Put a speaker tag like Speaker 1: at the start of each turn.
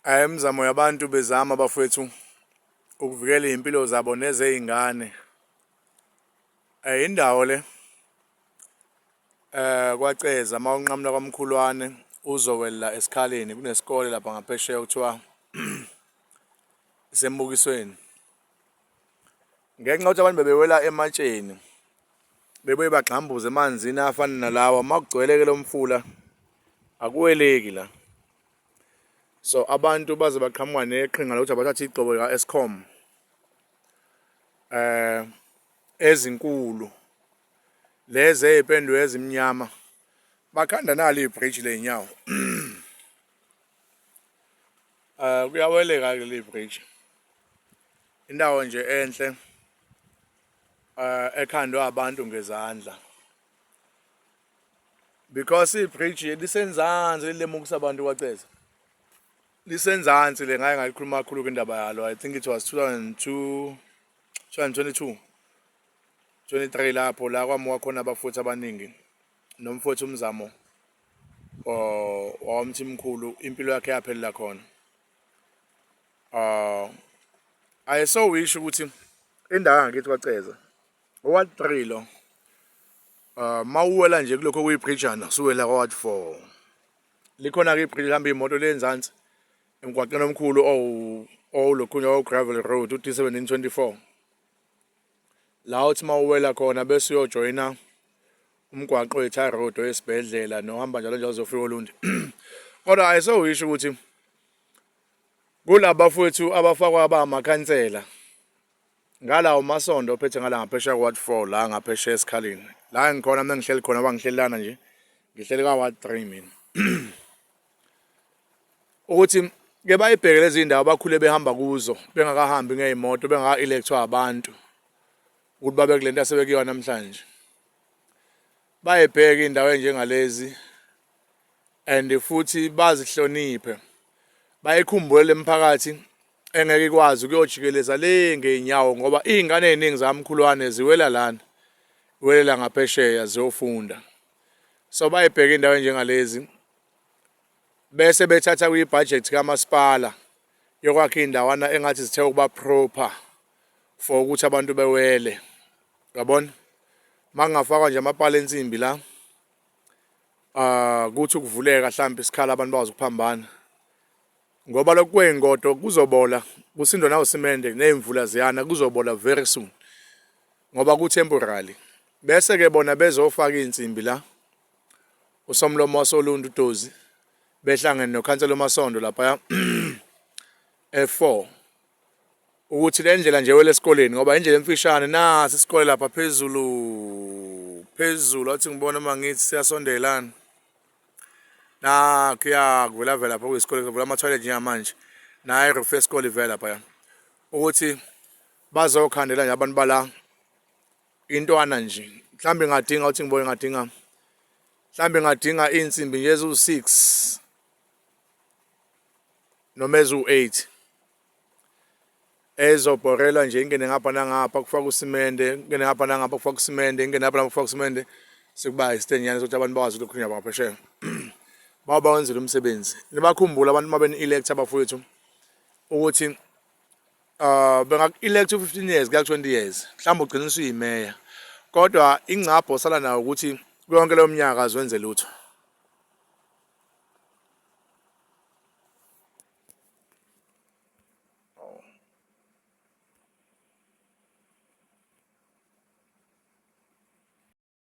Speaker 1: Imizamo yabantu bezama bafowethu ukuvikela iy'mpilo zabo nezey'ngane. Indawo le kwaceza uma unqamula kwamkhulwane uzowela esikhaleni kunesikole lapha ngaphesheya kuthiwa isembukisweni. Ngenxa yokuthi abantu bebewela ematsheni bebuye bagxambuze emanzini afana nalawa, uma kugcwele-ke lo mfula akuweleki la. So abantu baze baqhamuka neqhinga lokuthi abathathe igxobo lika-Eskom ezinkulu lezi ey'pendulo ezimnyama bakhanda nalo ibhriji ley'nyawo. Kuyaweleka-ke le bhriji, indawo nje enhle ekhandwe abantu ngezandla because ibhriji lisenzansi lilemukisa abantu kwaceza. Lisenzansi le ngake ngalikhuluma kakhulu kwindaba yalo. I think it was 2022, 23 lapho la kwamuka khona abafuthi abaningi nomfowethu uMzamo wawumthimkhulu impilo yakhe yaphelela khona. Ayesowisho ukuthi indawo yangakithi kwaceza Ward 3 lo mawuwela nje kulokho kuyibhrijana suwela kwa-Ward 4. Likhona-ke ibhriji lihamba iy'moto lenzansi emgwaqeni omkhulu owulokhunya o-gravel road u-D1724 la uthi mawuwela khona bese uyojoyina umgwaqo we-tar road oyesibhedlela nohamba njalo njalo uzofika Olundi. Kodwa ayisowisho ukuthi kulaba bafowethu abafakwa abamakhansela ngalawo masondo ophethe ngala ngaphesheya kwa-Ward 4 la ngaphesheya esikhaleni la ngikhona mina ngihleli khona bangihlelelana nje ngihleli kwa-Ward 3 mina. Ukuthi ke bayibheke lezi ndawo bakhule behamba kuzo bengakahambi ngey'moto bengaka-elekthwa abantu ukuthi babe kule nto asebekiyo namhlanje. Bayibheke iy'ndawo ey'njengalezi and futhi bazihloniphe, bayikhumbule imiphakathi engeke ikwazi ukuyojikeleza le ngey'nyawo ngoba iy'ngane ey'ningi zamkhulwane ziwela lana, ziwelela ngaphesheya ziyofunda. So bayibheke iy'ndawo ey'njengalezi bese bethatha kwi-budget kamasipala yokwakha iy'ndawana engathi zithe ukuba proper for ukuthi abantu bewele, yabona? Uma kungafakwa nje amapala ensimbi la kuthi ukuvuleka hlampe isikhala abantu bakwazi ukuphambana ngoba lokhu kwey'ngodo kuzobola kusindwa nawusimende ney'mvula ziyana kuzobola very soon ngoba ku-temporary. Bese-ke bona bezofaka iy'nsimbi la uSomlomo wasoLundu uDozi behlangene nokhansela uMasondo laphaya F4 ukuthi le ndlela nje wele esikoleni ngoba indlela emfishane nasi isikole lapha phezulu athi ngibona uma ngithi siyasondelana kuvela lapha kuyisikole kuvula ama-toilet njengamanje naye iroof yesikole ivela laphaya ukuthi bazokhandela nje abantu bala intwana nje mhlawumbe ingadinga ukuthi ngibone mhlawumbe ingadinga iy'nsimbi nje eziwu-6 noma eziwu-8 ezobhorelwa nje ingene ngapha nangapha kufaka usimende, ingene ngapha nangapha kufaka usimende, ingene ngapha nangapha kufaka usimende sekuba isitenyana sokuthi abantu bakwazi ukukhunya ngaphesheya bawenzele umsebenzi. Nibakhumbula abantu uma beni-elect abafowethu ukuthi bengaku-elect u-15 years kuya ku-20 years mhlawumbe ugcina usuyimeya kodwa ingcapho osala nayo ukuthi yonke leyo mnyaka aziwenze lutho.